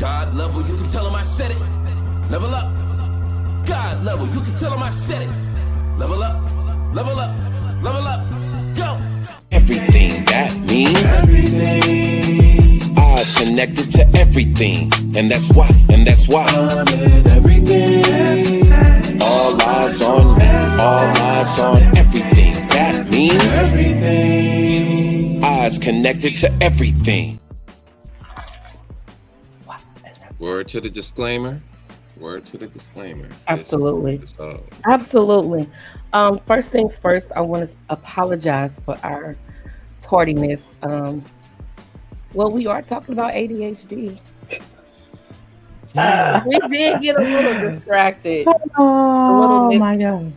God level, you can tell him I said it. Level up. God level, you can tell him I said it. Level up, level up, level up. Yo. Everything, that means everything. Eyes connected to everything. And that's why. I'm in everything. All eyes on me. All eyes on everything. That means everything. Eyes connected to everything. Word to the disclaimer. Absolutely. Absolutely. First things first, I want to apologize for our tardiness. Well, we are talking about ADHD. We did get a little distracted. Oh my God.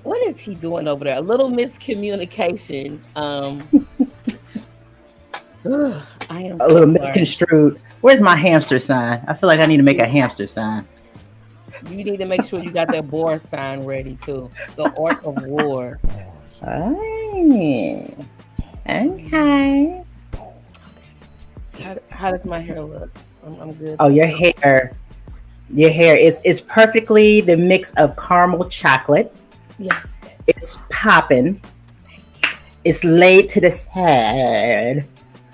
What is he doing over there? A little miscommunication. I am a little misconstrued. Where's my hamster sign? I feel like I need to make a hamster sign. You need to make sure you got that boar sign ready too. The Art of War. Oh, okay. How does my hair look? I'm good. Oh, your hair is perfectly the mix of caramel chocolate. Yes. It's popping. It's laid to the side.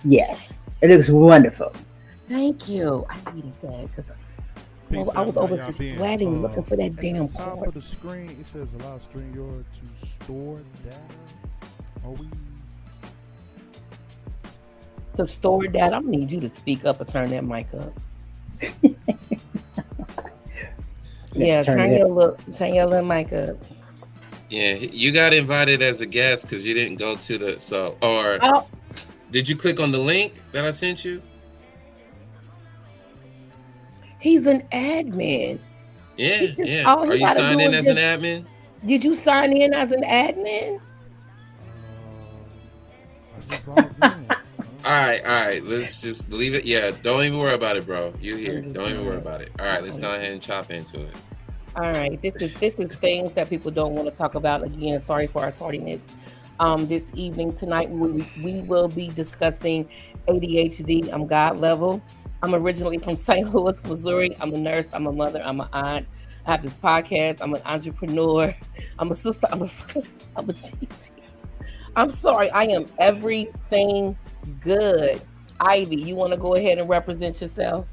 Yes. It looks wonderful. Thank you. I needed that because I was over here sweating looking for that damn cord. Top of the screen, it says allow StreamYard to store data. To store data, I'm gonna need you to speak up or turn that mic up. Yeah, turn your little mic up. Yeah, you got invited as a guest because you didn't go to the Did you click on the link that I sent you? He's an admin. Yeah. Are you signed in as an admin? Did you sign in as an admin? All right. Let's just leave it. Yeah, don't even worry about it, bro. You here? Don't even worry about it. All right, let's go ahead and chop into it. All right, this is things that people don't want to talk about. Again, sorry for our tardiness. This evening, tonight, we will be discussing ADHD. I'm God level. I'm originally from St. Louis, Missouri. I'm a nurse. I'm a mother. I'm an aunt. I have this podcast. I'm an entrepreneur. I'm a sister. I'm a friend. I'm a Gigi. I'm sorry. I am everything good. Ivy, you want to go ahead and represent yourself?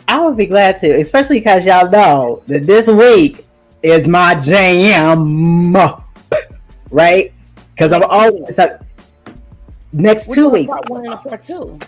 I would be glad to, especially because y'all know that this week is my jam, right? Because I'm always next 2 weeks. Part 1 and part 2.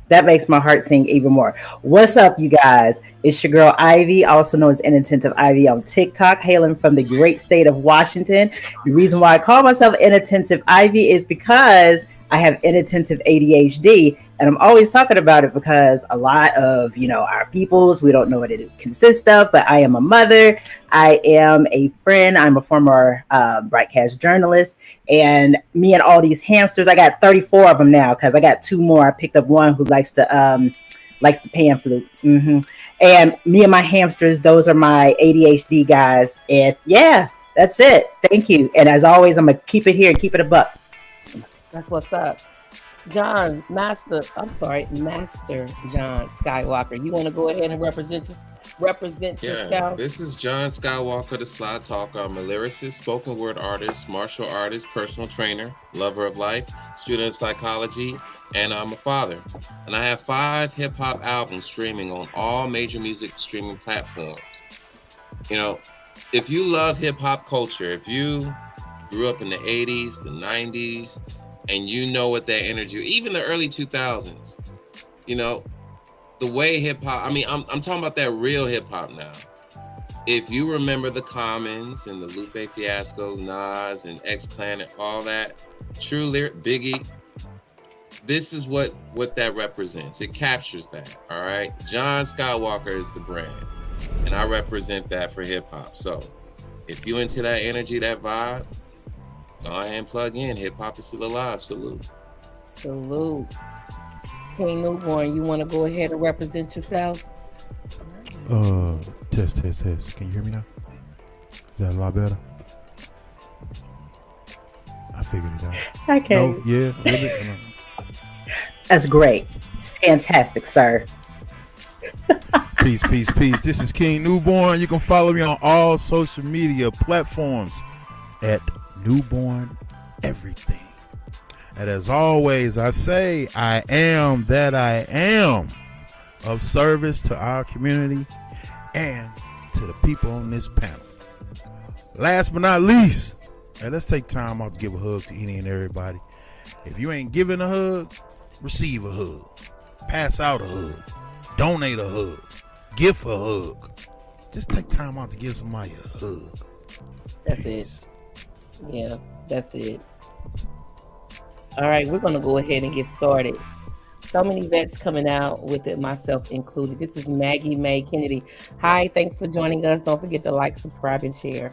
That makes my heart sing even more. What's up, you guys? It's your girl Ivy, also known as Inattentive Ivy on TikTok, hailing from the great state of Washington. The reason why I call myself Inattentive Ivy is because I have inattentive ADHD, and I'm always talking about it because a lot of, our peoples, we don't know what it consists of, but I am a mother, I am a friend, I'm a former broadcast journalist, and me and all these hamsters, I got 34 of them now because I got 2 more. I picked up one who likes to pan flute. And me and my hamsters, those are my ADHD guys, and yeah, that's it. Thank you. And as always, I'm going to keep it here and keep it a buck. That's what's up. Master John Skywalker. You want to go ahead and represent yourself? This is John Skywalker, the Sly Talker. I'm a lyricist, spoken word artist, martial artist, personal trainer, lover of life, student of psychology, and I'm a father. And I have 5 hip-hop albums streaming on all major music streaming platforms. If you love hip-hop culture, if you grew up in the 80s, the 90s, and you know what that energy, even the early 2000s, the way hip hop, I'm talking about that real hip hop now. If you remember the Commons and the Lupe Fiascos, Nas and X-Clan and all that, True Lyric, Biggie, this is what that represents. It captures that, all right? John Skywalker is the brand, and I represent that for hip hop. So if you into that energy, that vibe, go ahead and plug in. Hip hop is still alive. Salute. King Newborn, you want to go ahead and represent yourself? Test. Can you hear me now? Is that a lot better? I figured it out. Okay. No, yeah, really? That's great. It's fantastic, sir. Peace, peace, peace. This is King Newborn. You can follow me on all social media platforms at Newborn Everything. And as always, I say I am that I am, of service to our community and to the people on this panel. Last but not least, hey, let's take time out to give a hug to any and everybody. If you ain't giving a hug, receive a hug. Pass out a hug. Donate a hug. Give a hug. Just take time out to give somebody a hug. That's it. Yeah, that's it. All right, we're going to go ahead and get started. So many vets coming out with it, myself included. This is Maggie Mae Kennedy. Hi, thanks for joining us. Don't forget to like, subscribe, and share.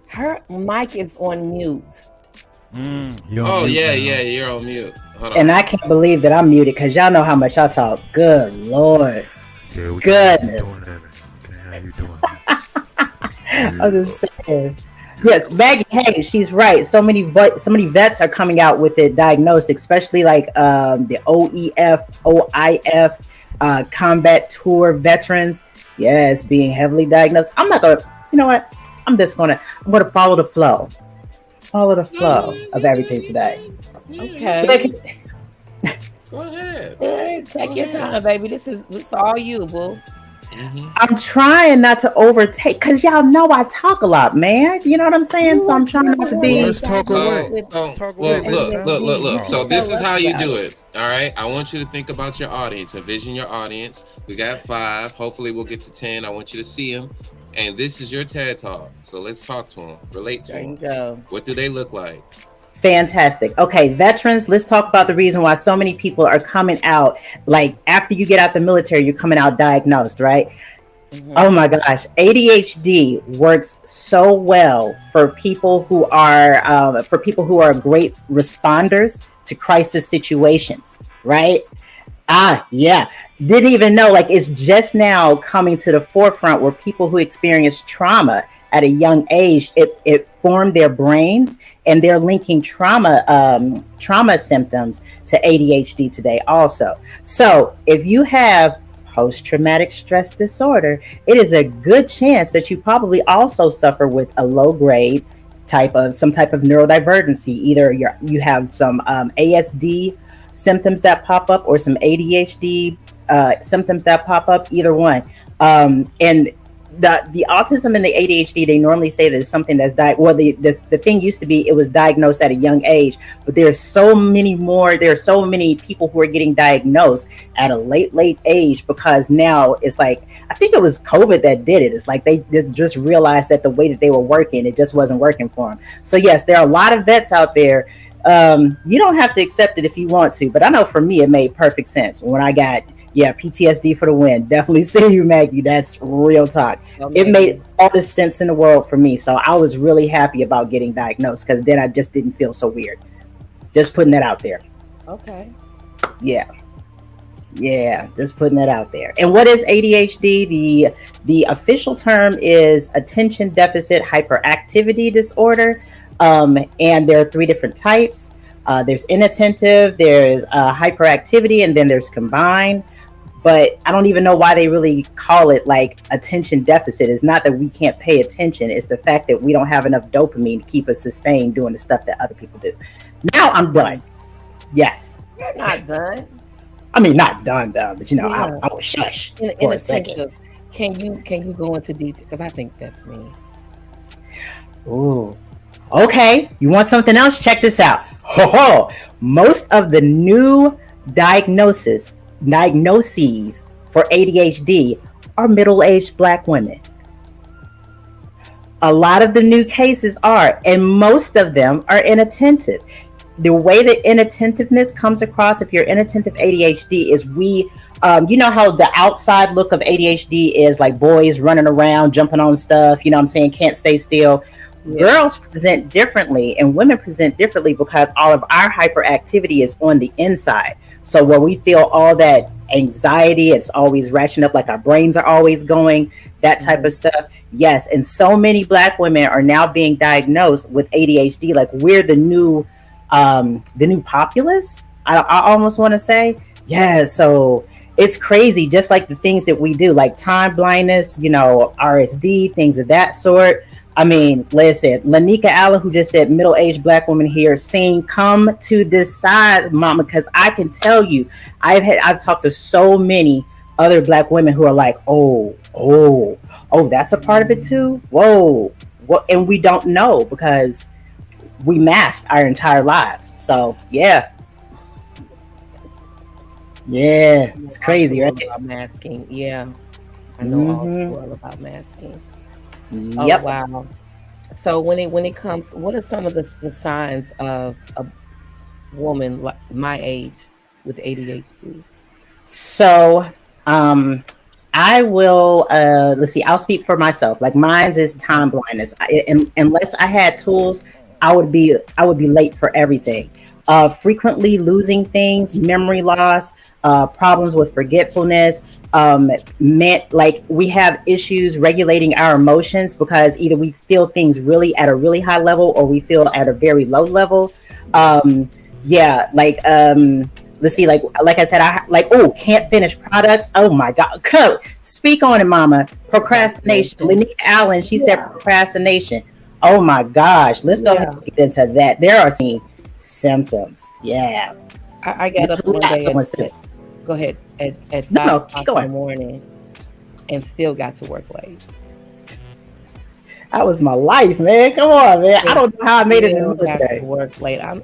Her mic is on mute. Oh, yeah, you're on mute. Hold on. And I can't believe that I'm muted because y'all know how much I talk. Good Lord. Yeah, we Goodness. How you doing? I was just saying. Yes, Maggie, hey, she's right. So many vets are coming out with it diagnosed, especially like the OEF, OIF, combat tour veterans. Yes, being heavily diagnosed. I'm not gonna, you know what? I'm gonna follow the flow. Follow the flow of everything today. Okay. Go ahead. Take your time, baby. This is all you, boo. Mm-hmm. I'm trying not to overtake because y'all know I talk a lot, man. You know what I'm saying? So I'm trying not to be. Well, let's talk away. Look. So this is how you do it. All right. I want you to think about your audience. Envision your audience. We got 5. Hopefully we'll get to 10. I want you to see them. And this is your TED Talk. So let's talk to them. Relate to them. There you go. What do they look like? Fantastic. Okay, veterans, let's talk about the reason why so many people are coming out. Like after you get out the military, you're coming out diagnosed, right? Mm-hmm. Oh my gosh, ADHD works so well for people who are great responders to crisis situations, right? Yeah. Didn't even know, like it's just now coming to the forefront where people who experience trauma at a young age, it formed their brains and they're linking trauma symptoms to ADHD today also. So if you have post-traumatic stress disorder, it is a good chance that you probably also suffer with a low grade some type of neurodivergency. Either you have some ASD symptoms that pop up or some ADHD symptoms that pop up, either one. And the autism and the ADHD, they normally say that it's something that's the thing used to be it was diagnosed at a young age, but there are so many people who are getting diagnosed at a late age because now it's like, I think it was COVID that did it. It's like they just realized that the way that they were working, it just wasn't working for them. So yes, there are a lot of vets out there. You don't have to accept it if you want to, but I know for me, it made perfect sense when I got PTSD for the win. Definitely see you, Maggie. That's real talk. It made all the sense in the world for me. So I was really happy about getting diagnosed because then I just didn't feel so weird. Just putting that out there. Okay. Yeah, just putting that out there. And what is ADHD? The official term is attention deficit hyperactivity disorder. And there are 3 different types. There's inattentive, there's hyperactivity, and then there's combined. But I don't even know why they really call it like attention deficit. It's not that we can't pay attention. It's the fact that we don't have enough dopamine to keep us sustained doing the stuff that other people do. Now I'm done. Yes. You're not done. I mean, not done, but I will shush for a second. Can you go into detail? Because I think that's me. Ooh. Okay, you want something else? Check this out. Most of the new diagnoses for ADHD are middle-aged Black women. A lot of the new cases are, and most of them are inattentive. The way that inattentiveness comes across, if you're inattentive ADHD, is you know how the outside look of ADHD is like boys running around, jumping on stuff, you know what I'm saying, can't stay still. Yeah. Girls present differently and women present differently because all of our hyperactivity is on the inside. So when we feel all that anxiety, it's always ratcheting up, like our brains are always going, that type of stuff. Yes, and so many Black women are now being diagnosed with ADHD. Like we're the new populace. I almost want to say, yeah. So it's crazy, just like the things that we do, like time blindness, RSD, things of that sort. I mean, listen, Lanika Allen, who just said middle-aged Black woman here, saying, "Come to this side, mama," because I can tell you, I've talked to so many other Black women who are like, oh, that's a part of it too. Whoa, what? And we don't know because we masked our entire lives. So yeah, it's crazy, right? About masking, yeah, I know all too well about masking. Yep. Oh wow. So when it comes, what are some of the signs of a woman like my age with ADHD? So, I will, let's see, I'll speak for myself. Like mine's is time blindness. Unless I had tools, I would be late for everything. Frequently losing things, memory loss, problems with forgetfulness, meant like we have issues regulating our emotions because either we feel things really at a really high level or we feel at a very low level. Yeah, like let's see, like I said, can't finish products. Oh my God, come speak on it, mama. Procrastination. Lanika Allen, she said procrastination. Oh my gosh, let's go ahead and get into that. There are some symptoms. Yeah, I got up one day go ahead at 5 o'clock in the morning and still got to work late. That was my life, man. Come on, man. I don't know how I made it in the military. Got to work late. And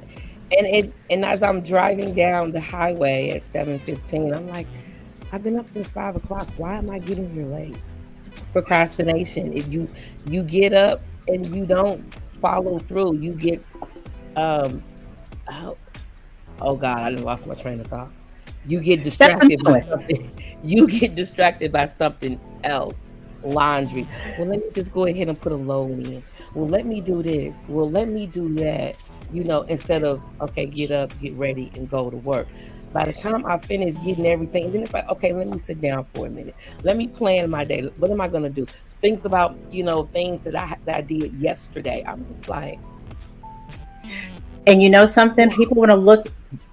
as I'm driving down the highway at 7:15, I'm like, I've been up since 5 o'clock. Why am I getting here late? Procrastination. If you get up and you don't follow through, you get oh God, I just lost my train of thought. You get distracted by something. You get distracted by something else. Laundry. Well, let me just go ahead and put a load in. Well, let me do this. Well, let me do that. Instead of, okay, get up, get ready, and go to work. By the time I finish getting everything, then it's like, okay, let me sit down for a minute. Let me plan my day. What am I going to do? Things about, things that I did yesterday. I'm just like. And you know something? People want to look.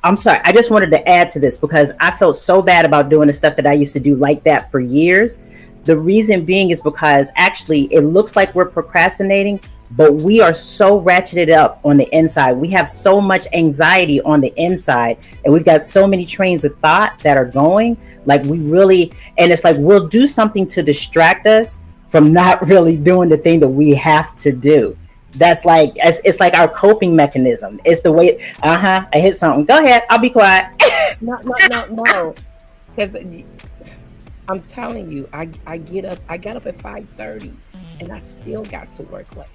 I'm sorry. I just wanted to add to this because I felt so bad about doing the stuff that I used to do like that for years. The reason being is because actually it looks like we're procrastinating, but we are so ratcheted up on the inside. We have so much anxiety on the inside, and we've got so many trains of thought that are going. Like and it's like we'll do something to distract us from not really doing the thing that we have to do. That's like, it's like our coping mechanism. It's the way, I hit something. Go ahead. I'll be quiet. No. Because I'm telling you, I got up at 5:30 and I still got to work late.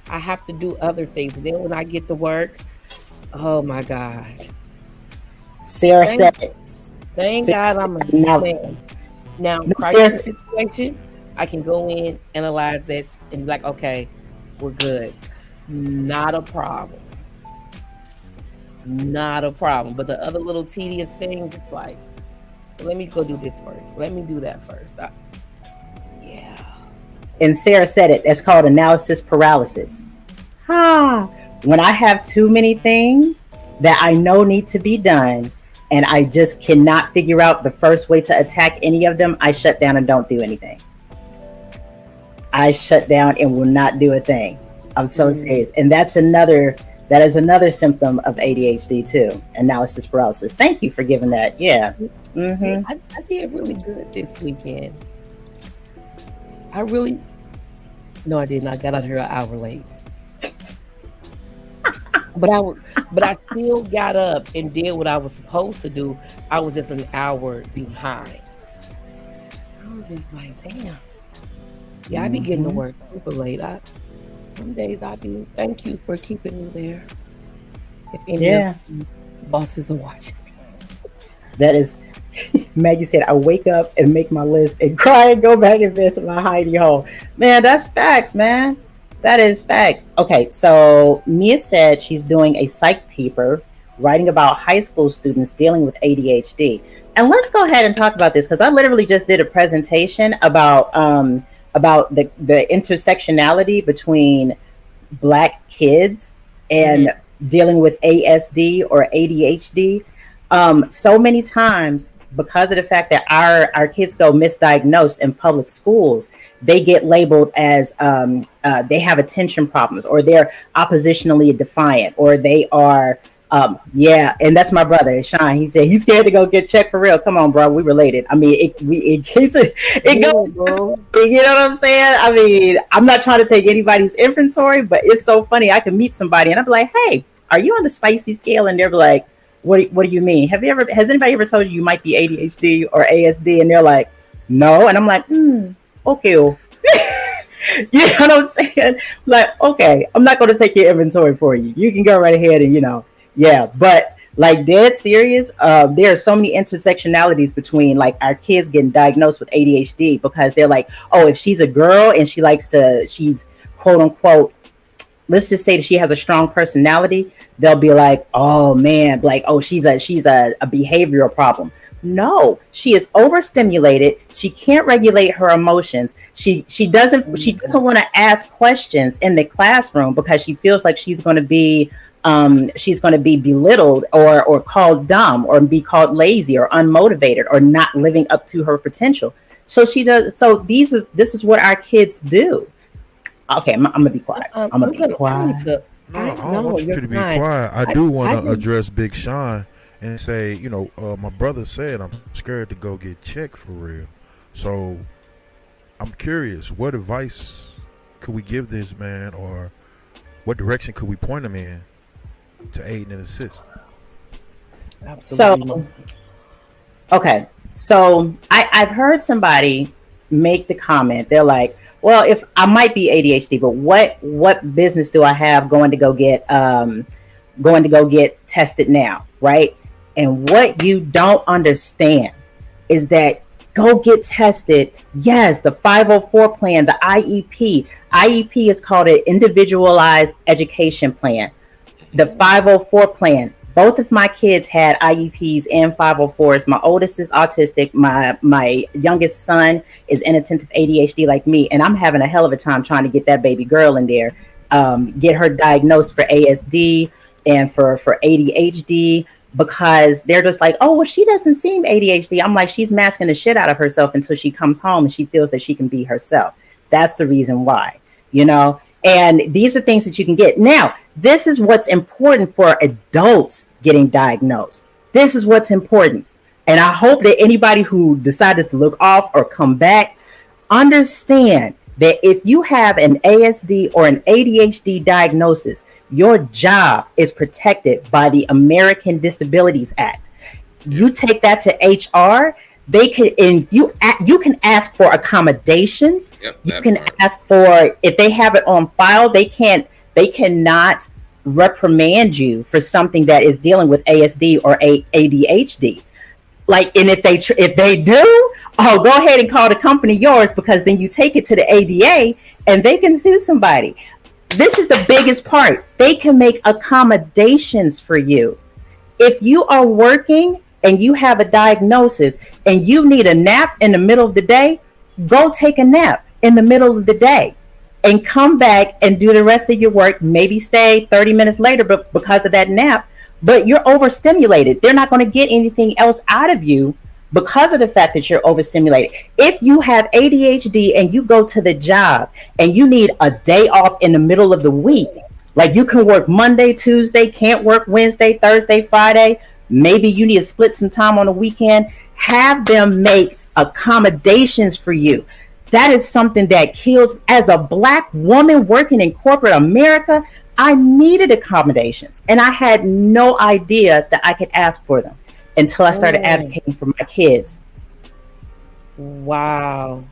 I have to do other things. And then when I get to work, oh my God. Sarah said it. Thank God I'm a man. Now, crisis situation, I can go in, analyze this, and be like, okay, we're good. Not a problem. But the other little tedious things, it's like, let me go do this first. Let me do that first. Yeah. And Sarah said it. That's called analysis paralysis. When I have too many things that I know need to be done, and I just cannot figure out the first way to attack any of them, I shut down and don't do anything. I shut down and will not do a thing. I'm so serious. And that is another symptom of ADHD too. Analysis paralysis. Thank you for giving that. Yeah. Mm-hmm. I did really good this weekend. No, I didn't. I got out here an hour late. But I still got up and did what I was supposed to do. I was just an hour behind. I was just like, damn. Yeah, I be getting to work super late. Some days thank you for keeping me there. If any of the bosses are watching. That is, Maggie said, I wake up and make my list and cry and go back and visit my hidey hole. Man, that's facts, man. That is facts. Okay, so Mia said she's doing a psych paper writing about high school students dealing with ADHD. And let's go ahead and talk about this because I literally just did a presentation about the intersectionality between Black kids and dealing with ASD or ADHD. So many times, because of the fact that our kids go misdiagnosed in public schools, they get labeled as they have attention problems, or they're oppositionally defiant, or they are yeah. And that's my brother Sean. He said he's scared to go get checked for real. Come on, bro, we related. I mean, it goes, you know what I'm saying? I mean, I'm not trying to take anybody's inventory, but it's so funny. I can meet somebody and I'm like, hey, are you on the spicy scale? And they're like, what do you mean? Has anybody ever told you might be ADHD or ASD? And they're like, no. And I'm like, okay. You know what I'm saying? Like, okay, I'm not going to take your inventory for you. You can go right ahead and, yeah. But like dead serious, there are so many intersectionalities between like our kids getting diagnosed with ADHD because they're like, oh, if she's a girl and she's quote unquote, let's just say that she has a strong personality, they'll be like, oh man, like, oh, she's a behavioral problem. No, she is overstimulated. She can't regulate her emotions. She doesn't want to ask questions in the classroom because she feels like she's going to be belittled or called dumb or be called lazy or unmotivated or not living up to her potential. So this is what our kids do. Okay, I'm gonna be quiet. I'm gonna be quiet. No, I don't want you to be quiet. I do want to address Big Sean and say, my brother said I'm scared to go get checked for real. So I'm curious, what advice could we give this man, or what direction could we point him in to aid and assist? Absolutely. So I've heard somebody make the comment. They're like, well, if I might be ADHD, but what business do I have going to go get tested now, right? And what you don't understand is that go get tested. Yes, the 504 plan, the IEP. IEP is called an individualized education plan. The 504 plan. Both of my kids had IEPs and 504s. My oldest is autistic. My youngest son is inattentive ADHD like me. And I'm having a hell of a time trying to get that baby girl in there, get her diagnosed for ASD and for ADHD, because they're just like, oh, well, she doesn't seem ADHD. I'm like, she's masking the shit out of herself until she comes home and she feels that she can be herself. That's the reason why, And these are things that you can get. Now, this is what's important for adults getting diagnosed. This is what's important. And I hope that anybody who decided to look off or come back understand that if you have an ASD or an ADHD diagnosis, your job is protected by the American Disabilities Act. You take that to HR, they can, and you can ask for accommodations. You can ask for, if they have it on file, they cannot reprimand you for something that is dealing with ASD or ADHD. Like, and if they do, oh, go ahead and call the company yours, because then you take it to the ADA and they can sue somebody. This is the biggest part. They can make accommodations for you. If you are working and you have a diagnosis and you need a nap in the middle of the day, go take a nap in the middle of the day and come back and do the rest of your work. Maybe stay 30 minutes later, but because of that nap, but you're overstimulated. They're not going to get anything else out of you because of the fact that you're overstimulated. If you have ADHD and you go to the job and you need a day off in the middle of the week, like you can work Monday, Tuesday, can't work Wednesday, Thursday, Friday, maybe you need to split some time on the weekend, have them make accommodations for you. That is something that kills. As a Black woman working in corporate America, I needed accommodations and I had no idea that I could ask for them until I started advocating for my kids. Wow.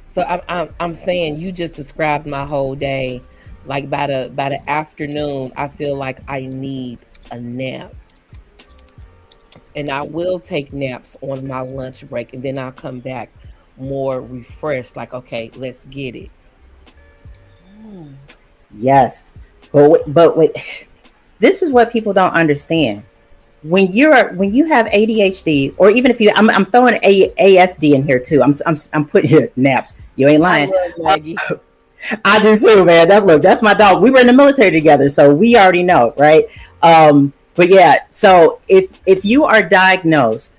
So I'm saying you just described my whole day. Like by the afternoon, I feel like I need a nap. And I will take naps on my lunch break, and then I'll come back more refreshed, like, okay, let's get it. Yes. But wait, this is what people don't understand. when you have ADHD, or even if I'm throwing ASD in here too. I'm putting here naps. You ain't I lying. love Maggie. I do too, man. That's my dog. We were in the military together, so we already know, right? But yeah, so if you are diagnosed,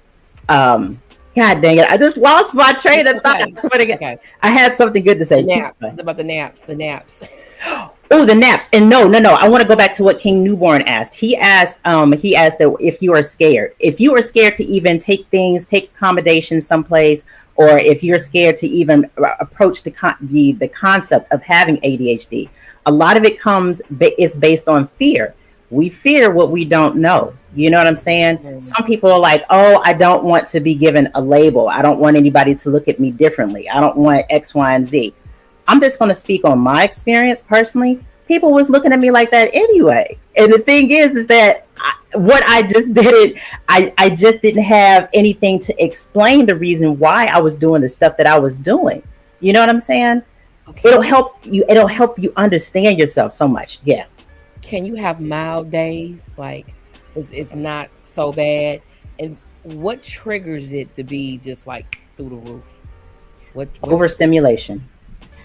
God dang it, I just lost my train of thought. I swear to God. Okay. I had something good to say. The naps. It's about the naps. The naps. Oh, the naps. And no. I want to go back to what King Newborn asked. He asked that if you are scared. If you are scared to even take accommodations someplace, or if you're scared to even approach the concept of having ADHD, a lot of it is based on fear. We fear what we don't know. You know what I'm saying? Mm-hmm. Some people are like, oh, I don't want to be given a label. I don't want anybody to look at me differently. I don't want X, Y, and Z. I'm just going to speak on my experience personally. People was looking at me like that anyway. And the thing is that what I just did, I just didn't have anything to explain the reason why I was doing the stuff that I was doing. You know what I'm saying? Okay. It'll help you understand yourself so much. Yeah. Can you have mild days? Like it's not so bad. And what triggers it to be just like through the roof? What overstimulation.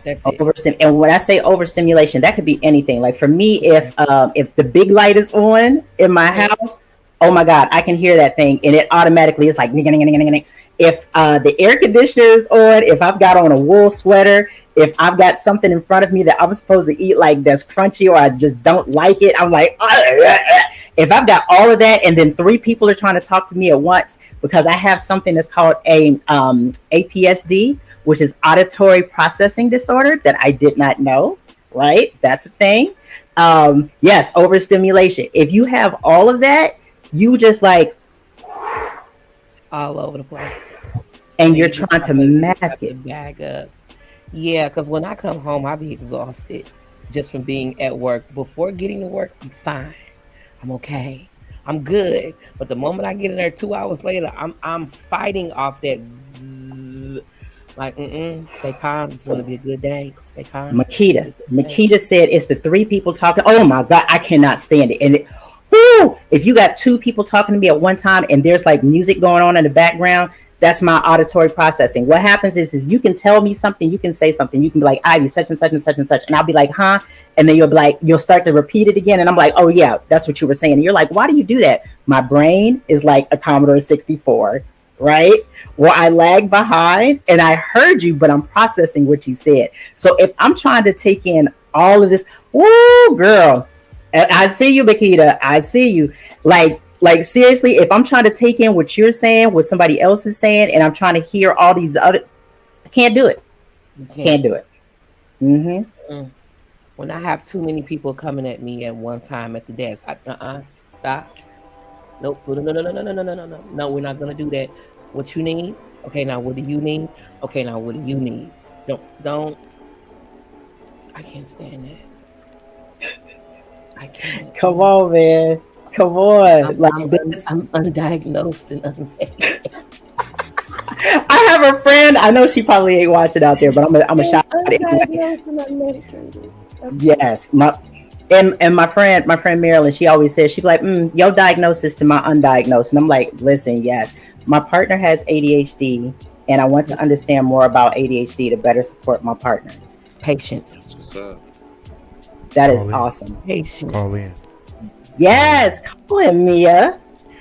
That's it. And when I say overstimulation, that could be anything. Like for me, if the big light is on in my house, oh my God, I can hear that thing, and it automatically is like. If the air conditioner is on, if I've got on a wool sweater, if I've got something in front of me that I'm supposed to eat like that's crunchy, or I just don't like it, I'm like, if I've got all of that, and then 3 people are trying to talk to me at once because I have something that's called a APSD, which is auditory processing disorder, that I did not know, right? That's a thing. Yes, overstimulation. If you have all of that, you just like all over the place. And you're trying to mask it. Bag up. Yeah, because when I come home, I'll be exhausted just from being at work. Before getting to work, I'm fine. I'm okay. I'm good. But the moment I get in there 2 hours later, I'm fighting off that zzz. Like, stay calm. It's going to be a good day. Stay calm. Makita said it's the 3 people talking. Oh my God, I cannot stand it. And if you got 2 people talking to me at one time and there's like music going on in the background, that's my auditory processing. What happens is you can tell me something, you can say something, you can be like, Ivy, such and such and such and such. And I'll be like, huh? And then you'll start to repeat it again. And I'm like, oh yeah, that's what you were saying. And you're like, why do you do that? My brain is like a Commodore 64. Right? Well, I lag behind and I heard you, but I'm processing what you said. So if I'm trying to take in all of this, woo, girl, I see you, Makita. I see you. Like seriously, if I'm trying to take in what you're saying, what somebody else is saying, and I'm trying to hear all these other, I can't do it. Can't do it. Mm-hmm. When I have too many people coming at me at one time at the desk, stop. Nope. No, we're not gonna do that. What you need? Okay, now what do you need? Okay, now what do you need? Don't. I can't stand that. I can't. Come on, man. Come on. I'm undiagnosed and unmedicated. I have a friend. I know she probably ain't watching out there, but I'm a shout out anyway. Yes, and my friend Marilyn, she always says, she'd be like, your diagnosis to my undiagnosed. And I'm like, listen, yes, my partner has ADHD, and I want to understand more about ADHD to better support my partner. Patience. That's what's up. That is awesome. Patience. Call in. Yes, call in, Mia.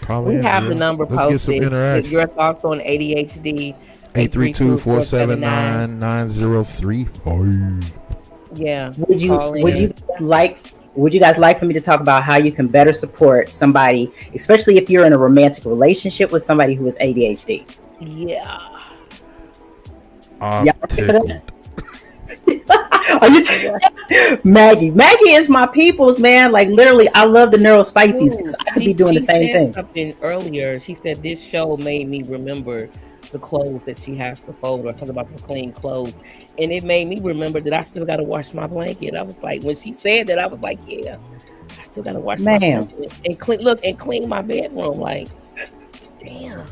We have the number posted. Your thoughts on ADHD. 832-479-9035. Yeah. Would you guys like for me to talk about how you can better support somebody, especially if you're in a romantic relationship with somebody who is ADHD? Yeah. Are you Maggie is my people's, man. Like literally, I love the neurospices because I could be doing the same thing. Something earlier, she said this show made me remember the clothes that she has to fold, or something about some clean clothes, and it made me remember that I still got to wash my blanket. I was like, when she said that, I was like, yeah, I still got to wash my blanket and clean my bedroom. Like, damn,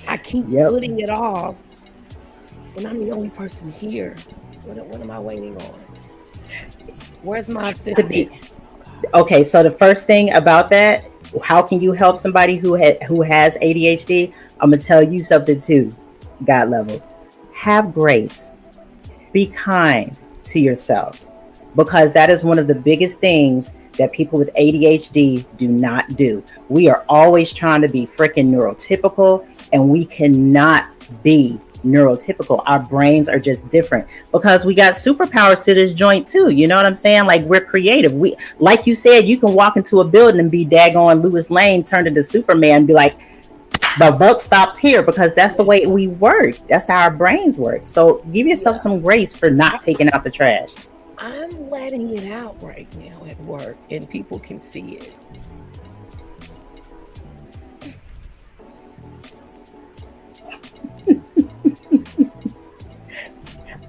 I keep putting it off, and I'm the only person here. What am I waiting on? Where's my assistant? Okay, so the first thing about that, How can you help somebody who has ADHD? I'm gonna tell you something too, God level. Have grace. Be kind to yourself, because that is one of the biggest things that people with ADHD do not do. We are always trying to be freaking neurotypical, and we cannot be neurotypical. Our brains are just different because we got superpowers to this joint too. You know what I'm saying? Like, we're creative. We, like you said, you can walk into a building and be daggone Lois Lane turned into Superman and be like, the buck stops here, because that's the way we work. That's how our brains work. So give yourself some grace for not taking out the trash. I'm letting it out right now at work, and people can see it.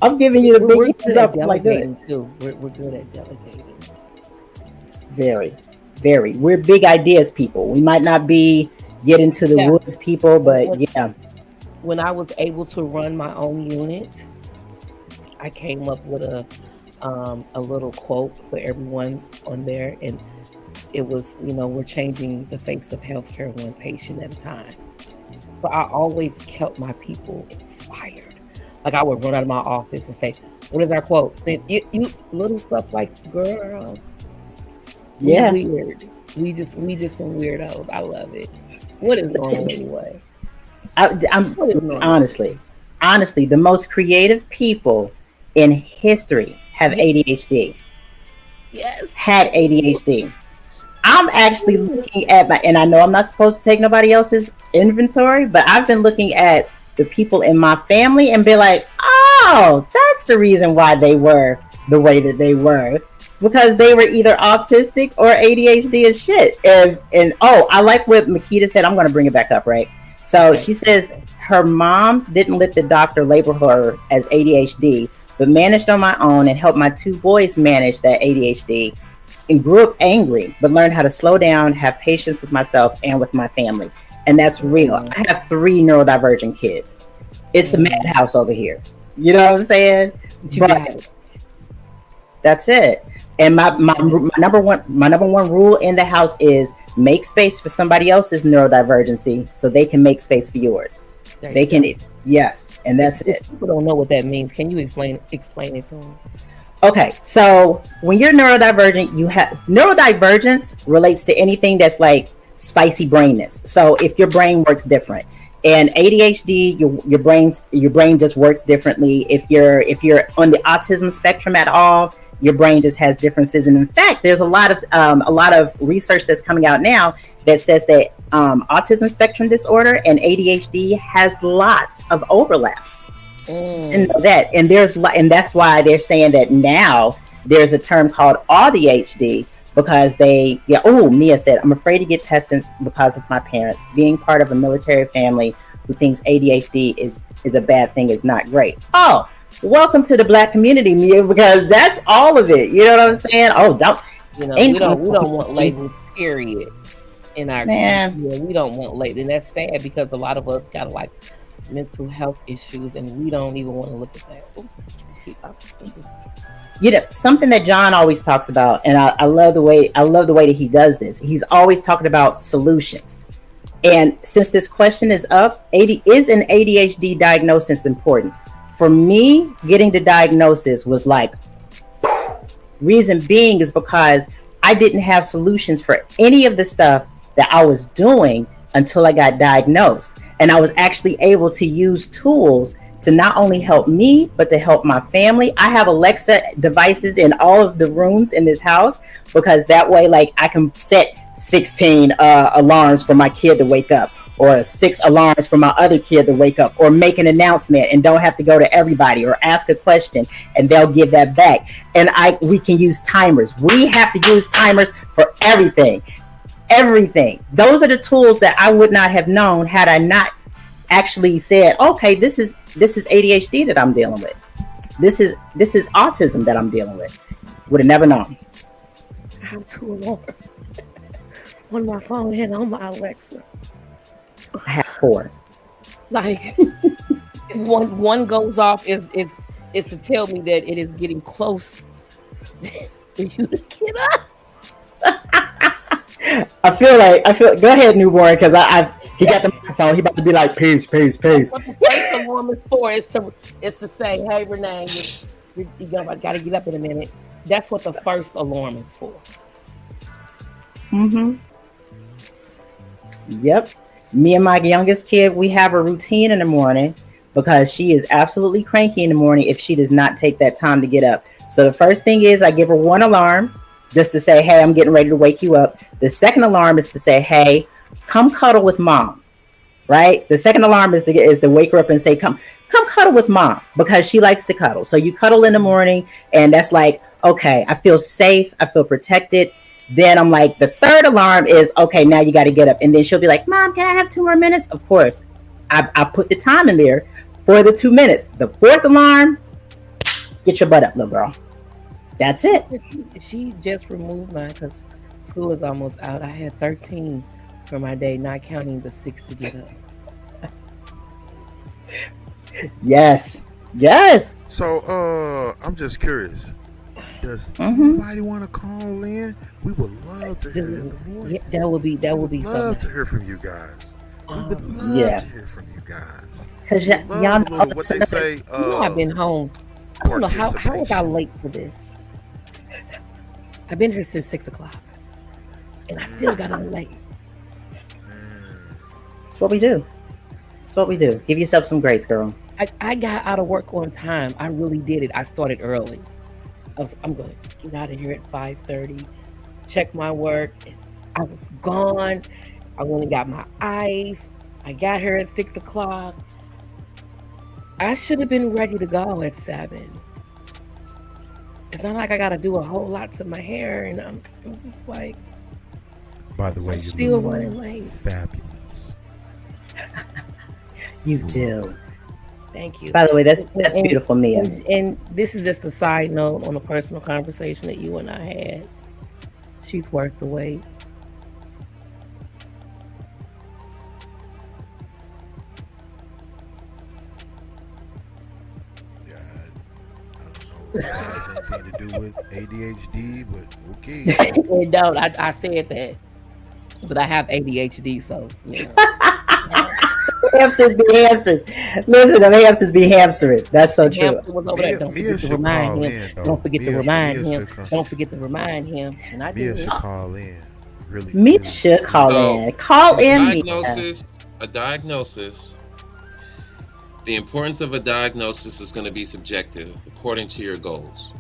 I'm giving you the We're big good hands at up like that. delegating too. We're good at delegating. Very, very. We're big ideas people. We might not be get into the Yeah. woods people, but yeah. When I was able to run my own unit, I came up with a little quote for everyone on there, and it was, we're changing the face of healthcare one patient at a time. So I always kept my people inspired. Like, I would run out of my office and say, "What is our quote?" And you little stuff like, "Girl, Yeah. we weird. We just some weirdos." I love it. What is normal anyway? I'm What is normal? honestly, the most creative people in history have ADHD. Yes. Had ADHD. I'm actually looking at and I know I'm not supposed to take nobody else's inventory, but I've been looking at the people in my family and be like, oh, that's the reason why they were the way that they were, because they were either autistic or ADHD as shit. And oh, I like what Makita said. I'm going to bring it back up, right? So Okay. She says her mom didn't let the doctor label her as ADHD, but managed on my own and helped my two boys manage that ADHD, and grew up angry, but learned how to slow down, have patience with myself and with my family. And that's real. I have 3 neurodivergent kids. It's a madhouse over here. You know what I'm saying? But that's it. And my number one rule in the house is make space for somebody else's neurodivergency so they can make space for yours. They can, yes, and that's it. People don't know what that means. Can you explain it to them? Okay, so when you're neurodivergent, you have neurodivergence relates to anything that's like spicy brainness. So if your brain works different, and ADHD, your brain just works differently. If you're on the autism spectrum at all, your brain just has differences. And in fact, there's a lot of research that's coming out now that says that autism spectrum disorder and ADHD has lots of overlap. And that, and that's why they're saying that now there's a term called ADHD, because Mia said, I'm afraid to get tested because of my parents. Being part of a military family who thinks ADHD is a bad thing is not great. Oh, welcome to the Black community, Mia, because that's all of it. You know what I'm saying? Oh, we don't want labels, period. In our we don't want labels, and that's sad because a lot of us got like mental health issues, and we don't even want to look at that. Something that John always talks about, and I love the way that he does this. He's always talking about solutions. And since this question is up, is an ADHD diagnosis important? For me, getting the diagnosis was like, reason being is because I didn't have solutions for any of the stuff that I was doing until I got diagnosed. And I was actually able to use tools to not only help me, but to help my family. I have Alexa devices in all of the rooms in this house, because that way, like, I can set 16 alarms for my kid to wake up, or 6 alarms for my other kid to wake up, or make an announcement and don't have to go to everybody, or ask a question and they'll give that back. And we can use timers. We have to use timers for everything. Those are the tools that I would not have known had I not actually said, okay, this is ADHD that I'm dealing with. This is autism that I'm dealing with. Would have never known. I have 2 alarms on my phone and on my Alexa. I have 4. Like, if one goes off, is to tell me that it is getting close for you to get up. I feel. Go ahead, newborn, because he got the microphone. He about to be like, peace, peace, peace. What the first alarm is for is to say, hey, Renee, you got to get up in a minute. That's what the first alarm is for. Mm-hmm. Yep. Me and my youngest kid, we have a routine in the morning because she is absolutely cranky in the morning if she does not take that time to get up. So the first thing is I give her one alarm just to say, hey, I'm getting ready to wake you up. The second alarm is to say, hey, come cuddle with mom. Right? The second alarm is to wake her up and say, come cuddle with mom, because she likes to cuddle. So you cuddle in the morning, and that's like, okay, I feel safe. I feel protected. Then I'm like, the third alarm is, okay, now you got to get up. And then she'll be like, Mom, can I have 2 more minutes? Of course. I put the time in there for the 2 minutes. The fourth alarm, get your butt up, little girl. That's it. She just removed mine because school is almost out. I had 13 for my day, not counting the 6 to get up. Yes. Yes. So I'm just curious. Does anybody want to call in? We would love to hear the voice. Yeah, that would be so love nice. to hear from you guys. We would love to hear from you guys. Because y'all know what they say. I've been home. I don't know how I got late for this. I've been here since 6 o'clock, and I still got on late. That's what we do. That's what we do. Give yourself some grace, girl. I got out of work on time. I really did it. I started early. I'm going to get out of here at 5:30, check my work. I was gone. I went and got my ice. I got here at 6 o'clock. I should have been ready to go at 7. It's not like I got to do a whole lot to my hair, and I'm just like, by the way, I'm still running late. Fabulous. You do. Thank you. By the way, that's beautiful, Mia. And this is just a side note on a personal conversation that you and I had. She's worth the wait. Yeah, I don't know if that has anything to do with ADHD, but okay. It don't. I said that, but I have ADHD, so you know. Hamsters be hamsters. Listen, the hamsters be hamstering. That's so true. Don't forget to remind him. Don't forget to remind him. Don't forget to remind him. And I Mia did. should call in. Really. Mia should call in. Call in. A diagnosis. The importance of a diagnosis is going to be subjective according to your goals.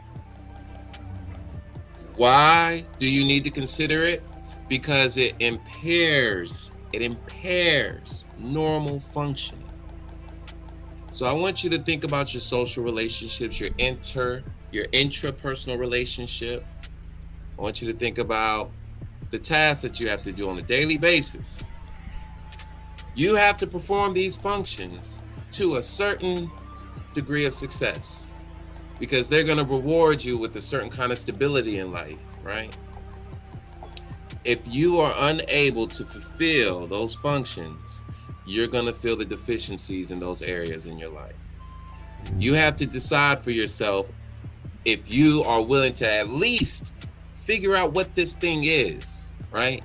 Why do you need to consider it? Because it impairs normal functioning. So I want you to think about your social relationships, your intrapersonal relationship. I want you to think about the tasks that you have to do on a daily basis. You have to perform these functions to a certain degree of success because they're going to reward you with a certain kind of stability in life, right? If you are unable to fulfill those functions, you're going to feel the deficiencies in those areas in your life. You have to decide for yourself if you are willing to at least figure out what this thing is, right?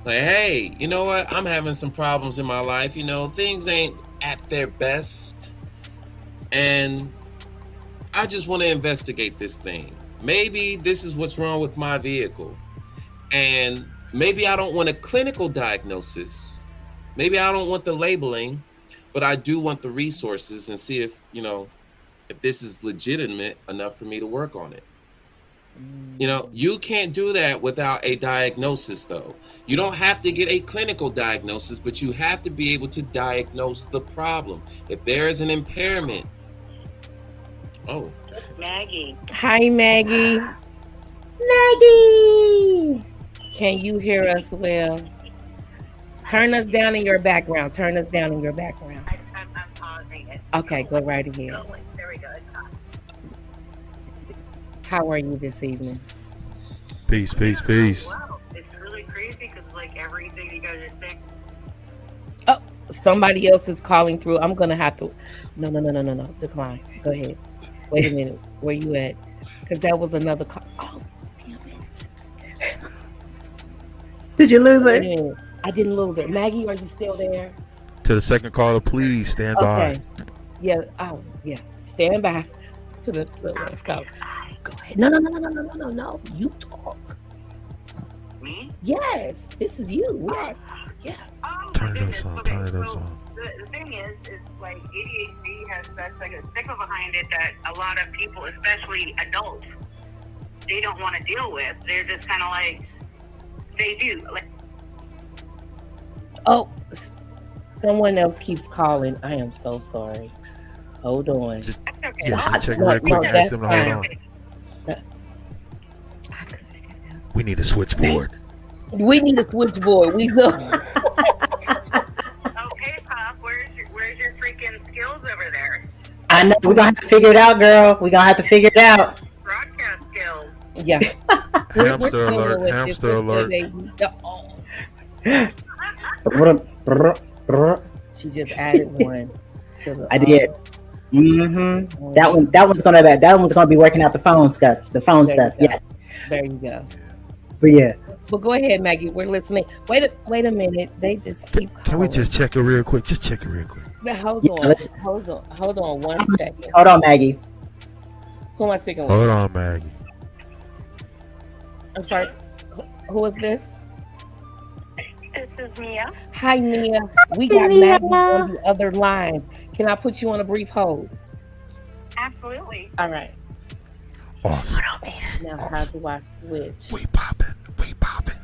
Like, hey, you know what? I'm having some problems in my life. You know, things ain't at their best. And I just want to investigate this thing. Maybe this is what's wrong with my vehicle. And maybe I don't want a clinical diagnosis. Maybe I don't want the labeling, but I do want the resources and see if, you know, if this is legitimate enough for me to work on it. You know, you can't do that without a diagnosis, though. You don't have to get a clinical diagnosis, but you have to be able to diagnose the problem. If there is an impairment. Oh. Maggie. Hi, Maggie. Maggie. Can you hear us well? Turn us down in your background. Turn us down in your background. I'm pausing it. Okay, go right ahead. There we go. How are you this evening? Peace, peace, peace. Wow, it's really crazy because like everything you guys are saying. Oh, somebody else is calling through. I'm gonna have to. No. Decline. Go ahead. Wait a minute. Where you at? Because that was another call. Oh, damn it. Did you lose Wait a her? minute. I didn't lose her. Maggie, are you still there? To the second caller, please stand by. Okay. Yeah. Oh, yeah. Stand by to the last call. Go ahead. No. You talk. Me? Yes. This is you. We are. Yeah. Oh, Turn my it up goodness. some. Okay, Turn it up so some. the thing is like ADHD has such like a stigma behind it that a lot of people, especially adults, they don't want to deal with. They're just kind of like, they do. Like, Oh, someone else keeps calling. I am so sorry. Hold on. Just, that's okay. yeah, just check it No, right quick. no, Ask that's them to hold fine. on. I could have. We need a switchboard. We need a switchboard. We do. Okay, Pop, where's your freaking skills over there? I know we're gonna have to figure it out, girl. We're gonna have to figure it out. Broadcast skills. Yeah. Hamster struggling alert. with Hamster this. alert. Oh, she just added one to the. I did. Mm-hmm. That one's gonna be working out the phone stuff. The phone There stuff. you go. Yeah. There you go. But yeah. But go ahead, Maggie. We're listening. Wait a minute. They just keep calling. Can we just check it real quick? Just check it real quick. Now, hold Yeah, on. Hold on 1 second. Hold on, Maggie. Who am I speaking with? Hold on, Maggie. I'm sorry. Who is this? This is Mia. Hi, Mia. We got Mia. Maggie on the other line. Can I put you on a brief hold? Absolutely. All right. Awesome. Now, how do I switch? We popping. We popping.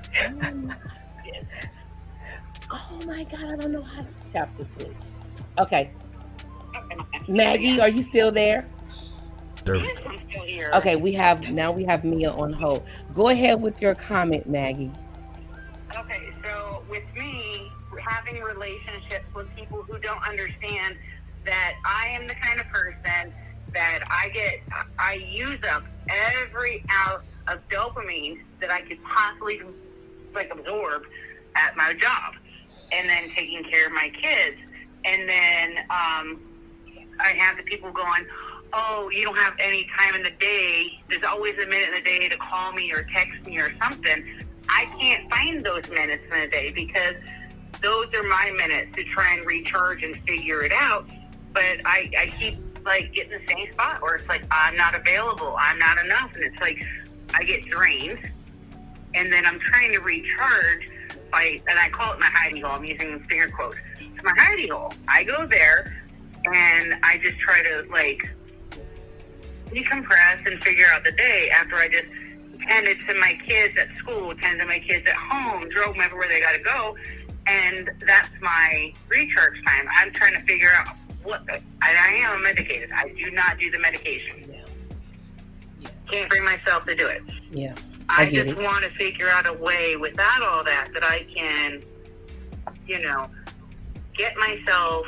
Oh my God, I don't know how to tap the switch. Okay. Maggie, are you still there? There we Yes, go. I'm still here. Okay, we have Mia on hold. Go ahead with your comment, Maggie. Okay, so with me, having relationships with people who don't understand that I am the kind of person that I use up every ounce of dopamine that I could possibly like absorb at my job, and then taking care of my kids, and then I have the people going, oh, you don't have any time in the day. There's always a minute in the day to call me or text me or something. I can't find those minutes in the day because those are my minutes to try and recharge and figure it out. But I keep like getting the same spot where it's like, I'm not available. I'm not enough. And it's like, I get drained. And then I'm trying to recharge and I call it my hidey hole. I'm using finger quotes. It's my hidey hole. I go there and I just try to like decompress and figure out the day after I just tended to my kids at school, tended to my kids at home, drove them everywhere they got to go. And that's my recharge time. I'm trying to figure out I am medicated. I do not do the medication. Yeah. Can't bring myself to do it. Yeah. I get just it. want to figure out a way without all that I can, get myself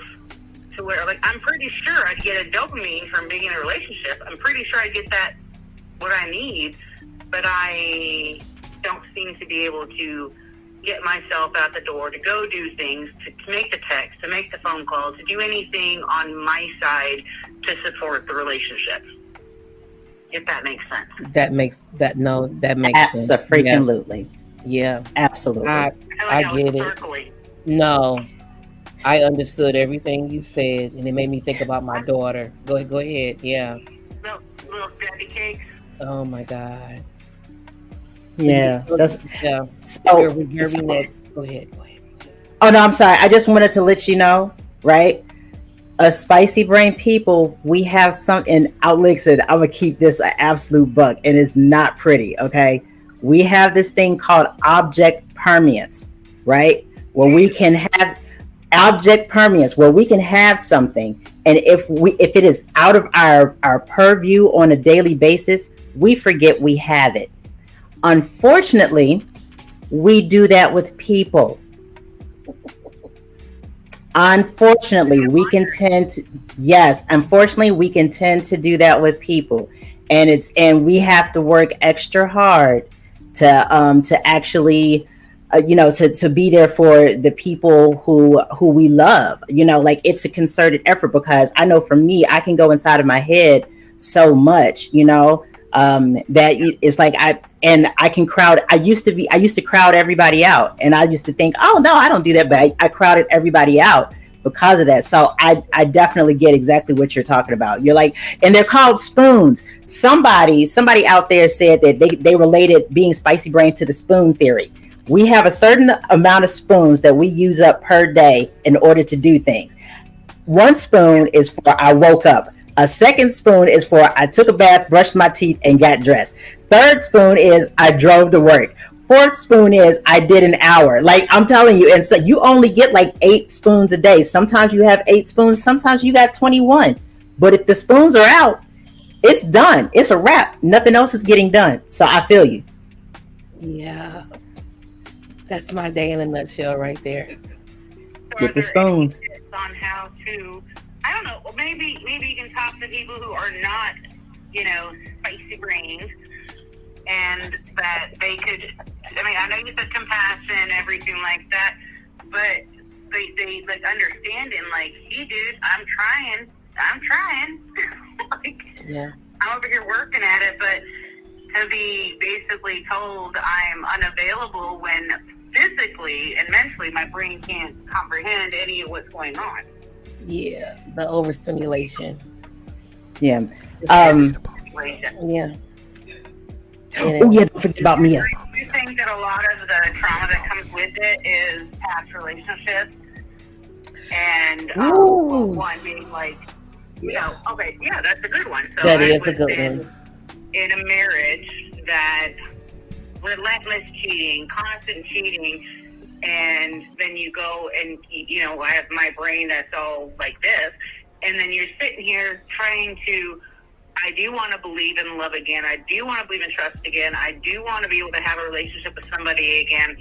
to where, like, I'm pretty sure I'd get a dopamine from being in a relationship. I'm pretty sure I'd get that, what I need, but I don't seem to be able to get myself out the door to go do things, to make the text, to make the phone call, to do anything on my side to support the relationship. If that makes sense. That makes sense. Absolutely. Yeah. Absolutely. I get it. Circling. No. I understood everything you said, and it made me think about my daughter. Go ahead. Yeah. Little daddy cakes. Oh my God. Yeah. That's Yeah. so. You're reserving that. Go ahead. Oh no, I'm sorry. I just wanted to let you know, right? Us spicy brain people, we have something. Alex said, I'm gonna keep this an absolute buck, and it's not pretty. Okay, we have this thing called object permanence, right? Where we can have object permanence, where we can have something, and if it is out of our purview on a daily basis, we forget we have it. Unfortunately, we do that with people. Unfortunately, we can tend to do that with people, and we have to work extra hard to actually to be there for the people who we love. Like, it's a concerted effort, because I know for me, I can go inside of my head so much, That it's like I used to crowd everybody out, and I used to think, oh no, I don't do that, but I crowded everybody out because of that. So I definitely get exactly what you're talking about. You're like, and they're called spoons. Somebody out there said that they related being spicy brain to the spoon theory. We have a certain amount of spoons that we use up per day in order to do things. One spoon is for I woke up. A second spoon is for I took a bath, brushed my teeth, and got dressed. Third spoon is I drove to work. Fourth spoon is I did an hour. Like, I'm telling you, and so you only get like 8 spoons a day. Sometimes you have 8 spoons, sometimes you got 21. But if the spoons are out, it's done. It's a wrap. Nothing else is getting done. So I feel you. Yeah. That's my day in a nutshell right there. Get the spoons. On how to, I don't know, well, maybe you can talk to people who are not, spicy brains, and that they could, I know you said compassion, everything like that, but they like understanding, like, hey dude, I'm trying. Like, yeah, I'm over here working at it, but to be basically told I'm unavailable when physically and mentally my brain can't comprehend any of what's going on. Yeah, the overstimulation. Yeah. Yeah. Oh yeah, don't forget about Mia. I do think that a lot of the trauma that comes with it is past relationships, and one being like, okay, yeah, that's a good one. So that is a good one. In a marriage that relentless cheating, constant cheating, and then you go and, I have my brain that's all like this, and then you're sitting here trying to, I do want to believe in love again, I do want to believe in trust again, I do want to be able to have a relationship with somebody again,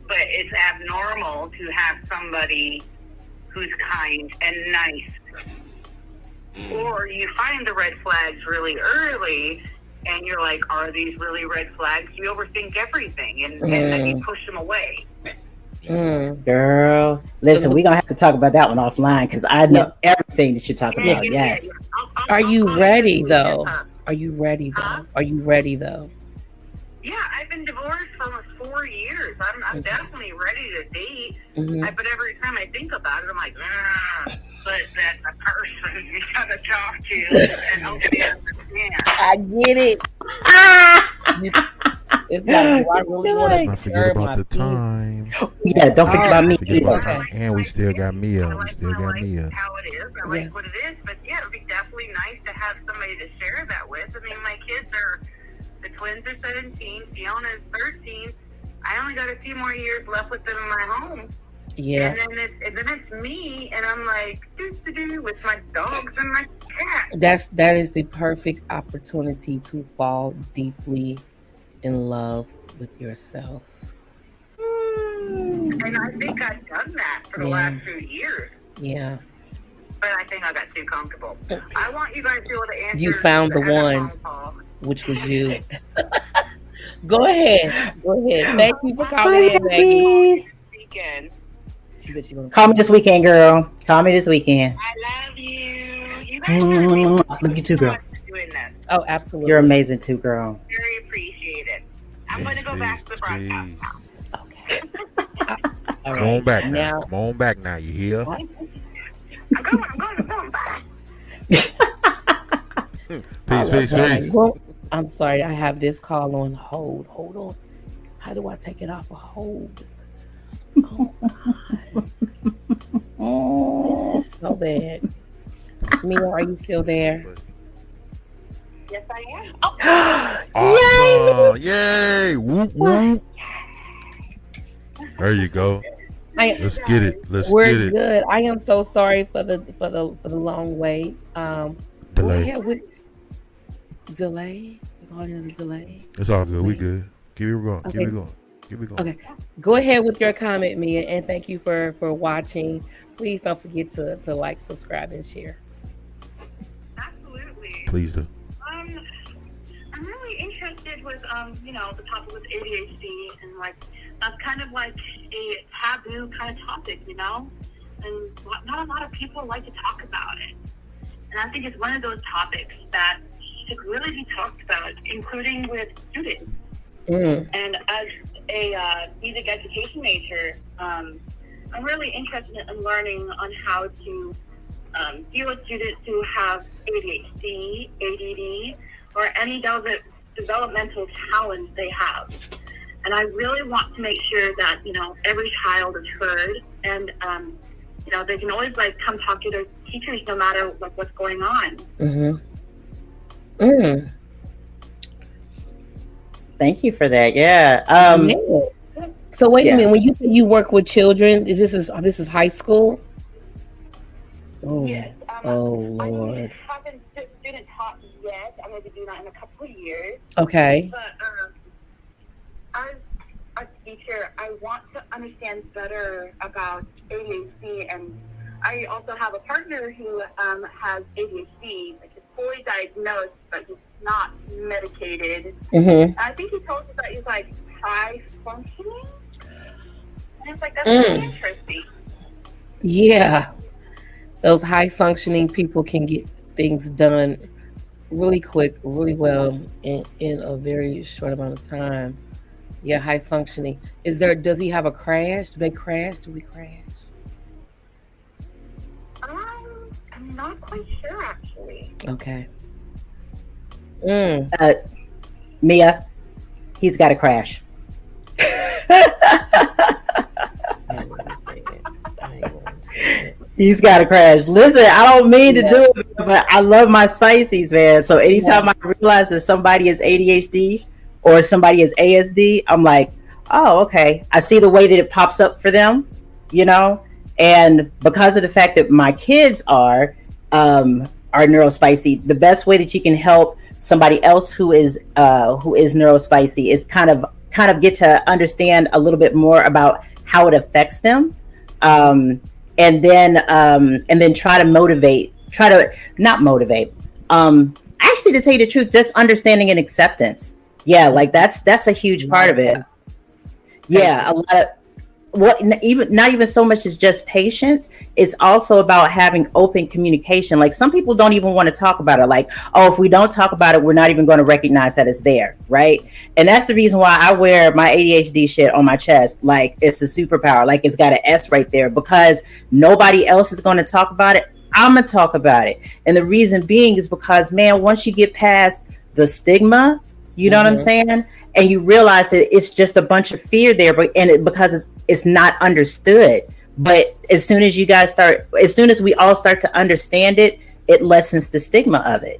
but it's abnormal to have somebody who's kind and nice. Or you find the red flags really early, and you're like, are these really red flags? You overthink everything, and then you push them away. Girl, listen, we're going to have to talk about that one offline, because I know everything that you're talking about. Yes. Are you ready, though? Are you ready, though? Are you ready, though? Yeah, I've been divorced for almost 4 years. I'm definitely ready to date. But every time I think about it, I'm like, but that's a person you gotta talk to and hopefully understand. I get it. It's like, do I really want to not forget about the time. Yeah, don't forget about me either. And we still got Mia. How it is. I like what it is. But yeah, it would be definitely nice to have somebody to share that with. I mean, my kids the twins are 17, Fiona is 13. I only got a few more years left with them in my home. Yeah. And then it's me, and I'm like, with my dogs and my cat. That is the perfect opportunity to fall deeply in love with yourself. And I think I've done that for the last few years. Yeah. But I think I got too comfortable. I want you guys to be able to answer. You found the one, which was you. Go ahead. Thank you for calling in, baby. Weekend. She said she's gonna call me this weekend, girl. Call me this weekend. I love you. You guys are love you too, girl. Oh, absolutely. You're amazing too, girl. Very appreciated. I'm going to go back to the broadcast now. Okay. All right. Come on back now. Come on back now. You hear? I'm going back. Peace. Well, I'm sorry. I have this call on hold. Hold on. How do I take it off of hold? Oh, this is so bad. Mia, are you still there? Yes, I am. Oh. Awesome! Yay! Whoop whoop! There you go. Let's get it. We're good. I am so sorry for the long wait. Delay. We're calling it a delay. It's all good. We good. Keep it going. Okay. Keep it going. Okay. Go ahead with your comment, Mia, and thank you for watching. Please don't forget to like, subscribe, and share. Absolutely. Please do. I'm really interested with the topic with ADHD, and like that's kind of like a taboo kind of topic, and not a lot of people like to talk about it. And I think it's one of those topics that should really be talked about, including with students. And as a music education major, I'm really interested in learning on how to deal with students who have ADHD, ADD, or any developmental challenge they have. And I really want to make sure that, every child is heard, and, they can always come talk to their teachers no matter what's going on. Thank you for that. Yeah. So wait a minute. When you say you work with children, this is high school? Oh, Yes. Lord. I haven't student taught yet. I'm going to be doing that in a couple of years. Okay. But as a teacher, I want to understand better about ADHD, and I also have a partner who has ADHD, which is fully diagnosed, but he's not medicated. I think he told us that he's high functioning. And it's that's really interesting. Yeah. Those high functioning people can get things done really quick, really well in a very short amount of time. Yeah, high functioning. Does he have a crash? Do they crash? Do we crash? I'm not quite sure, actually. Okay. Mia, he's got a crash. He's got a crash. Listen, I don't mean to do it, but I love my spices, man. So anytime I realize that somebody is ADHD or somebody is ASD, I'm like, oh, okay. I see the way that it pops up for them, and because of the fact that my kids are neurospicy, the best way that you can help somebody else who is neurospicy is kind of get to understand a little bit more about how it affects them. And then try to not motivate. Actually, to tell you the truth, just understanding and acceptance. Yeah, that's a huge part of it. Yeah, a lot of not even so much as just patience. It's also about having open communication. Like, some people don't even want to talk about it. Like, oh, if we don't talk about it, we're not even going to recognize that it's there, right? And that's the reason why I wear my ADHD shit on my chest like it's a superpower, like it's got an S right there, because nobody else is going to talk about it. I'm gonna talk about it. And the reason being is because, man, once you get past the stigma, you know what I'm saying, and you realize that it's just a bunch of fear there, because it's not understood. But as soon as we all start to understand it, it lessens the stigma of it,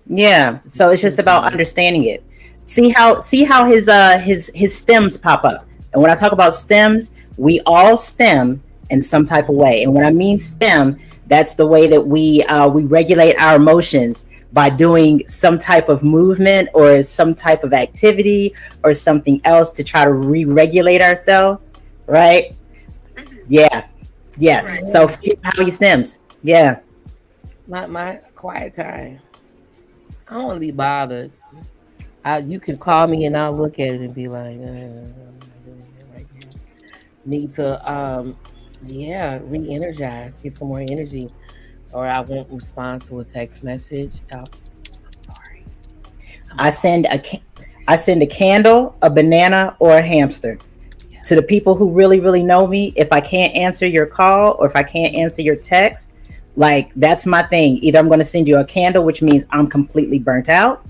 Yeah. So it's just about understanding it. See how his stems pop up. And when I talk about stems, we all stem in some type of way. And when I mean stem, that's the way that we regulate our emotions, by doing some type of movement or some type of activity or something else to try to re-regulate ourselves, right? Yeah. Yes. Right. So how he stems. Yeah. My quiet time. I don't want to be bothered. You can call me and I'll look at it and be like, I'm not doing it right now. Need to re-energize, get some more energy. Or I won't respond to a text message. Oh, sorry. I send a candle, a banana, or a hamster. Yeah. To the people who really, really know me, if I can't answer your call or if I can't answer your text, like, that's my thing. Either I'm going to send you a candle, which means I'm completely burnt out.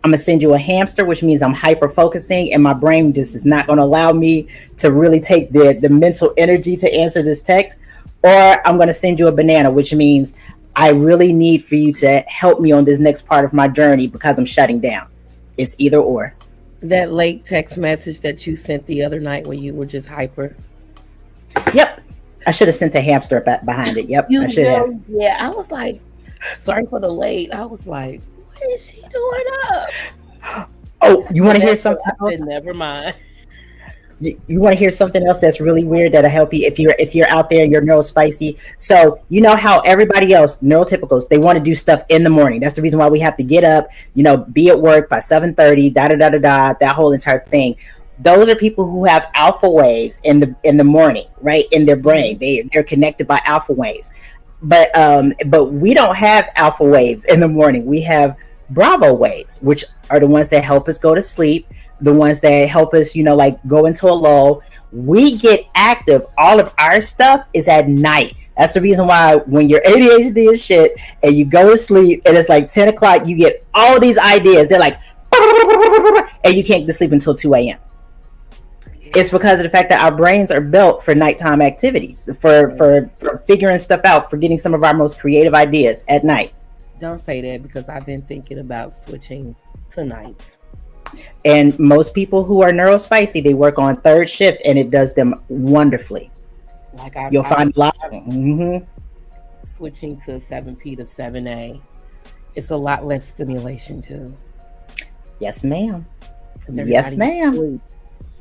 I'm going to send you a hamster, which means I'm hyper focusing and my brain just is not going to allow me to really take the mental energy to answer this text. Or I'm going to send you a banana, which means I really need for you to help me on this next part of my journey because I'm shutting down. It's either or. That late text message that you sent the other night when you were just hyper. Yep. I should have sent a hamster behind it. Yep. I should have. Yeah. I was like, sorry for the late. I was like, what is she doing up? Oh, you want to hear something? Never mind. You want to hear something else that's really weird that'll help you if you're out there and you're neurospicy. So you know how everybody else, neurotypicals, they want to do stuff in the morning. That's the reason why we have to get up, be at work by 7:30, that whole entire thing. Those are people who have alpha waves in the morning, right? In their brain. They're connected by alpha waves. but we don't have alpha waves in the morning. We have Bravo waves, which are the ones that help us go to sleep, the ones that help us, like go into a lull. We get active. All of our stuff is at night. That's the reason why when your ADHD is shit and you go to sleep and it's like 10 o'clock, you get all these ideas. They're like, and you can't get to sleep until 2 a.m. It's because of the fact that our brains are built for nighttime activities, for figuring stuff out, for getting some of our most creative ideas at night. Don't say that, because I've been thinking about switching to nights. And most people who are neurospicy, they work on third shift, and it does them wonderfully. Like you'll find a lot. Mm-hmm. Switching to 7P to 7A, it's a lot less stimulation too. Yes, ma'am. Yes, ma'am.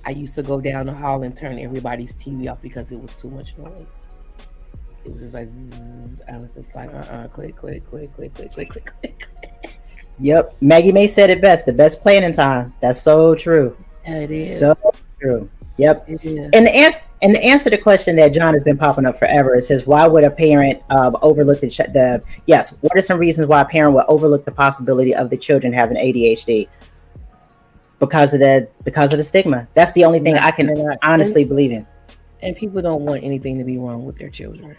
I used to go down the hall and turn everybody's TV off because it was too much noise. It was just like, zzz. I was just like, click. Yep. Maggie May said it best. The best planning time. That's so true. It is. So true. Yep. It is. And the answer to the question that John has been popping up forever, it says, why would a parent overlook yes, what are some reasons why a parent would overlook the possibility of the children having ADHD? Because of the stigma. That's the only thing I can honestly believe in. And people don't want anything to be wrong with their children.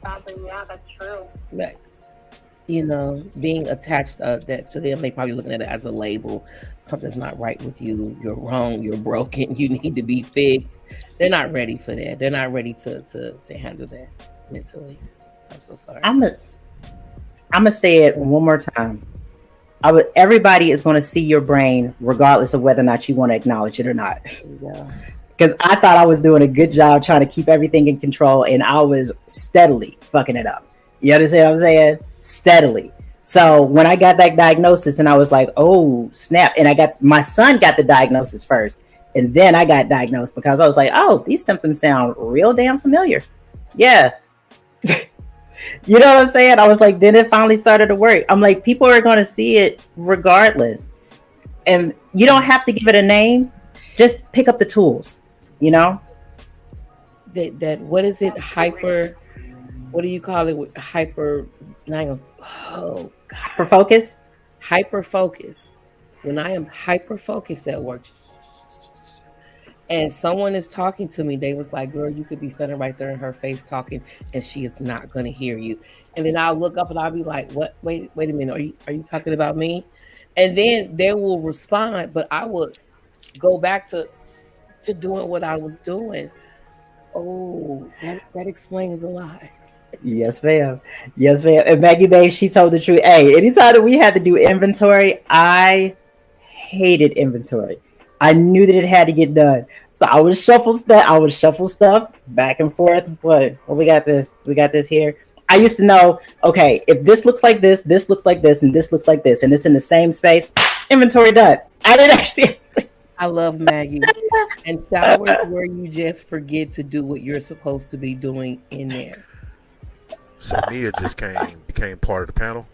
Yeah, that's true. Like, being attached to them, they probably looking at it as a label. Something's not right with you. You're wrong. You're broken. You need to be fixed. They're not ready for that. They're not ready to handle that mentally. I'm so sorry. I'm gonna say it one more time. Everybody is going to see your brain regardless of whether or not you want to acknowledge it or not. Yeah. Because I thought I was doing a good job trying to keep everything in control, and I was steadily fucking it up. You understand what I'm saying? Steadily. So when I got that diagnosis, and I was like, oh snap, and my son got the diagnosis first, and then I got diagnosed because I was like, oh, these symptoms sound real damn familiar. Yeah. You know what I'm saying? I was like, then it finally started to work. I'm like, people are going to see it regardless. And you don't have to give it a name. Just pick up the tools, That what is it? What do you call it? Hyper focus? Hyper focused. When I am hyper focused at work, and someone is talking to me, they was like, girl, you could be sitting right there in her face talking, and she is not going to hear you. And then I'll look up and I'll be like, what? Wait a minute. Are you talking about me? And then they will respond, but I would go back to doing what I was doing. Oh, that explains a lot. Yes, ma'am. Yes, ma'am. And Maggie May, she told the truth. Hey, anytime that we had to do inventory, I hated inventory. I knew that it had to get done. So I would shuffle stuff back and forth. What? Well, we got this. We got this here. I used to know, okay, if this looks like this looks like this, and this looks like this, and it's in the same space, inventory done. I didn't actually. I love Maggie. And showers where you just forget to do what you're supposed to be doing in there. So Mia just became part of the panel.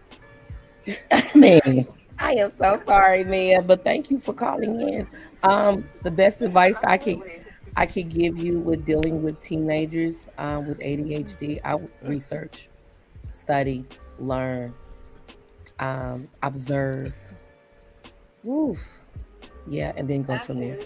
Man. I am so sorry, Mia, but thank you for calling in. The best advice I could give you with dealing with teenagers with ADHD, I would research, study, learn, observe. Woo. Yeah, and then go from there.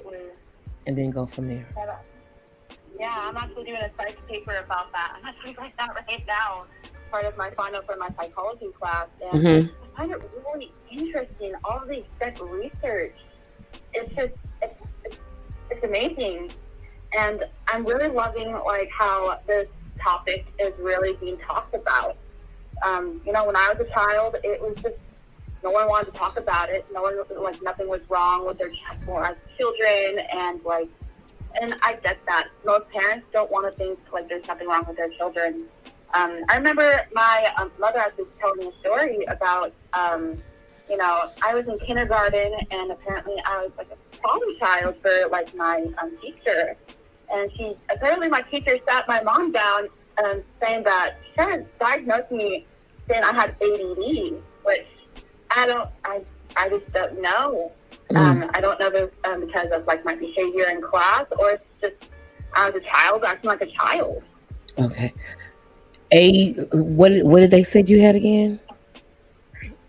Yeah, I'm actually doing a psych paper about that. I'm actually writing that right now, part of my final for my psychology class. And I find it really interesting, all of these sick research. It's amazing. And I'm really loving how this topic is really being talked about. When I was a child, it was just, no one wanted to talk about it. No one, nothing was wrong with their children, and I get that. Most parents don't want to think there's nothing wrong with their children. I remember my mother actually told me a story about, I was in kindergarten, and apparently I was a problem child for my teacher. And apparently my teacher sat my mom down saying that she tried to diagnose me saying I had ADD, which I just don't know. I don't know if it's because of my behavior in class, or it's just I was a child acting like a child. Okay. What did they say you had again?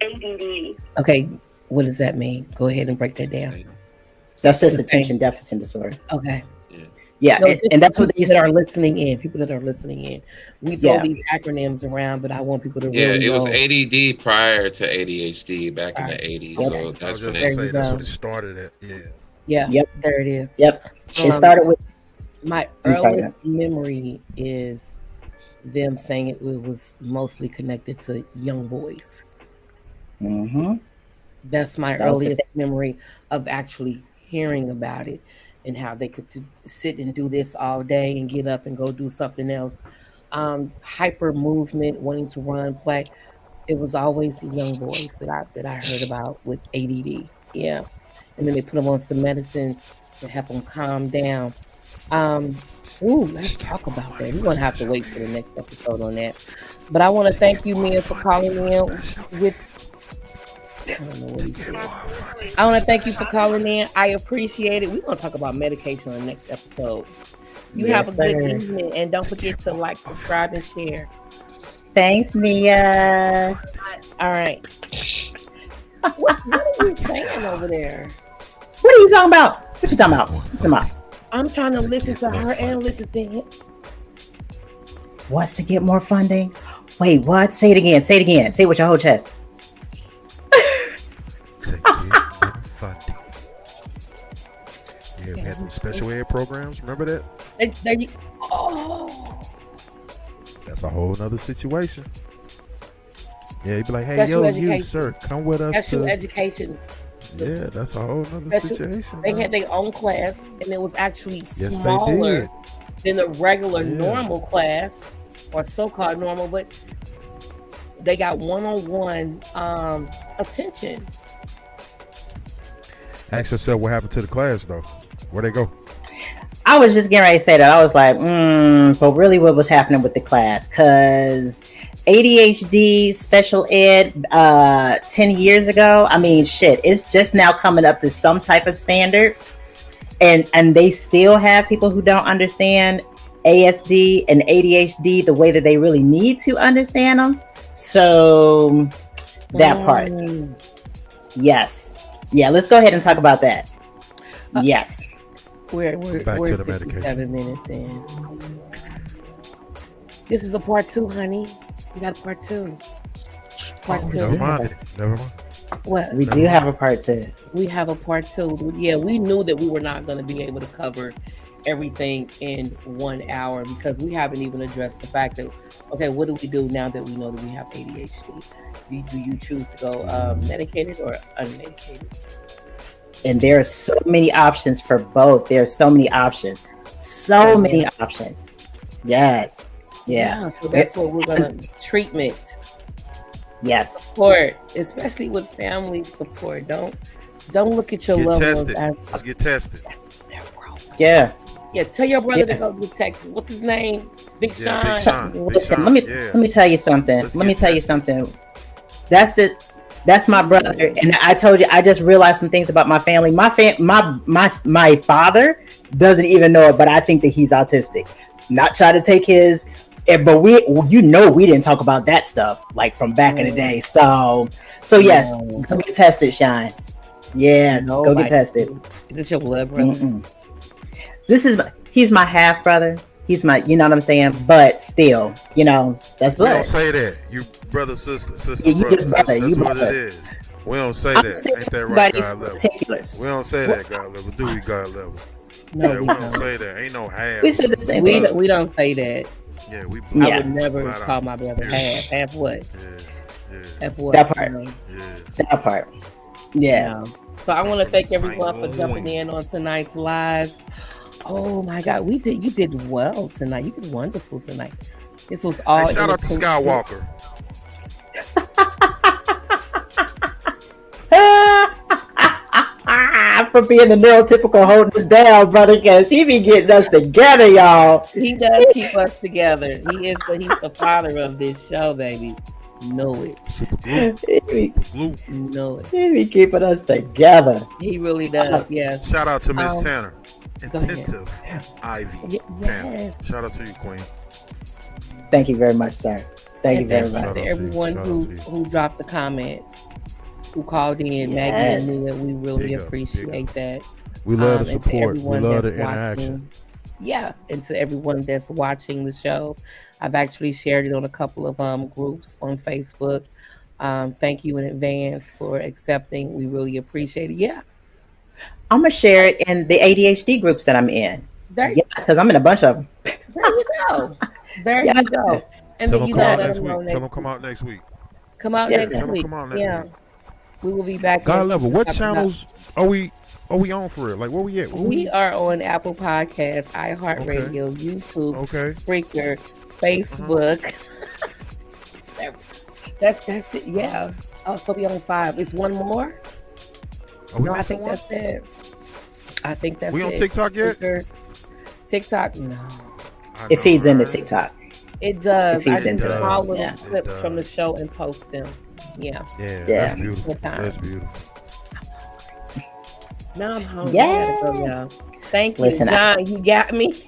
ADD. Okay, what does that mean? Go ahead and break that down. That's just Okay. attention deficit disorder. Okay. Yeah, No, and that's what they used that to. are listening in. People that are listening in. We throw Yeah. these acronyms around, but I want people to Yeah, really it was know. ADD prior to ADHD back in Right. the 80s. Yep. So I that's was when just There it. gonna you say that's go. what it started at. Yeah. Yeah, Yep. there it is. Yep. It Um, started with. my I'm sorry. earliest memory is them saying it was mostly connected to young boys. Mm-hmm. That's my That was the thing. earliest memory of actually hearing about it and how they could sit and do this all day and get up and go do something else. Hyper movement, wanting to run, play. It was always the young boys that I heard about with ADD. Yeah, and then they put them on some medicine to help them calm down. Um, let's talk about that. We're gonna have to wait for the next episode on that. But I want to thank you, Mia, for calling in with. I don't know what he said. I want to thank you for calling in. I appreciate it. We're gonna talk about medication on the next episode. You Yes, have a good sir. evening, and don't forget to like, subscribe, and share. Thanks, Mia. All right. What are you saying over there? What are you talking about? What you talking about? What you talking about? I'm trying to listen to her and listen to him. What's to get more funding? Wait, what? Say it again. Say it again. Say it with your whole chest. To get more funding. Yeah, we had the special ed programs. Remember that? Oh, That's a whole nother situation. Yeah, you'd be like, hey, Special yo, education. you, sir, come with us. special education. Yeah, that's a whole nother Special- situation. They man. had their own class, and it was actually Yes, they smaller did. than the regular Yeah. normal class, or so-called normal, but they got one-on-one attention. Ask yourself what happened to the class, though. Where'd they go? I was just getting ready to say that. I was like, but really what was happening with the class? Because ADHD special ed 10 years ago, I mean, shit, it's just now coming up to some type of standard. And they still have people who don't understand ASD and ADHD the way that they really need to understand them. So that part. Yes. Yeah, let's go ahead and talk about that. Yes. We're Back to the 57 minutes in. This is a part 2, honey. We got a part 2. Part Oh, 2. never mind. Never mind. What? We do have a part 2. We have a part 2. Yeah, we knew that we were not going to be able to cover everything in 1 hour because we haven't even addressed the fact that, okay, what do we do now that we know that we have ADHD? Do you choose to go medicated or unmedicated? And there are so many options for both. There are so many options. So many options. Yes. Yeah. So that's what we're going to treatment. Yes. Support, especially with family support. Don't look at your Get loved tested. ones Let's get tested. they're broke. Yeah. Yeah, tell your brother Yeah. to go get Texas. What's his name? Big Sean. Yeah, Big Sean. Big Listen, Sean, let me tell you something. Let's Let me get tell you tested. something. That's my brother, and I told you I just realized some things about my family. My father doesn't even know it, but I think that he's autistic. Not trying to take his, but we didn't talk about that stuff like from back in the day. So yes, go get tested, Shine. Yeah, go get tested. Is this your blood brother? He's my half brother. He's my, you know what I'm saying? But still, that's We blood. don't say that. You brother, sister, Yeah, you brother. just brother. That's You what brother. it is. We don't say I'm that. saying Ain't that right, everybody God for level? particulars. We don't say that, God level. Do we, God level? No, Yeah, we we don't don't. say that. Ain't no half. We said the same We, thing. we don't say that. Yeah, we I Yeah. would never flat call out. my brother Yeah. half. Half what? Yeah, Half what? That part. yeah. That part. Yeah. No. So I want to thank Saint everyone for jumping Louis. in on tonight's live. Oh my God, you did well tonight. You did wonderful tonight. This was all. Hey, shout out to Skywalker. For being the neurotypical holding us down, brother, because he be getting us together, y'all. He does keep us together. He's the father of this show, baby. Know it. Super glue. Glue. Know it. He be keeping us together. He really does. Yeah. Shout out to Miss Tanner. go ahead. Attentive Ivy Yes. Tanner. Shout out to you, Queen. Thank you very much, sir. Thank you And very thank much. you to everyone who dropped the comment, who called in, Maggie and Yes. Nia. We really Big ups, appreciate that. We love the And to support. We everyone love the that's interaction. watching. Yeah, and to everyone that's watching the show, I've actually shared it on a couple of groups on Facebook. Thank you in advance for accepting. We really appreciate it. Yeah, I'm gonna share it in the ADHD groups that I'm in. there, Yes, because I'm in a bunch of them. there you go. There Yeah. you go. And Tell then them you come gotta out let next them know week. Tell them next come week. out next week. Come out Yeah. next Tell them week. come out next Yeah, week. we will be back. God next level. week What talking about- channels are we on for it? Like where we at? We are on Apple Podcasts, iHeartRadio, YouTube, Okay. Spreaker, Facebook. That's it. Yeah. Oh, so we on 5. It's one more. Are we No, on I think someone? that's it. I think that's We on it. TikTok yet? Spreaker. TikTok, no. I It know, feeds into right? TikTok. It does. It feeds I do into small it. little Yeah. clips from the show and post them. Yeah. Yeah, Yeah. that's beautiful. What time? That's beautiful. Now I'm hungry. Yeah. I gotta go, y'all. Thank you, Listen, John. You got me.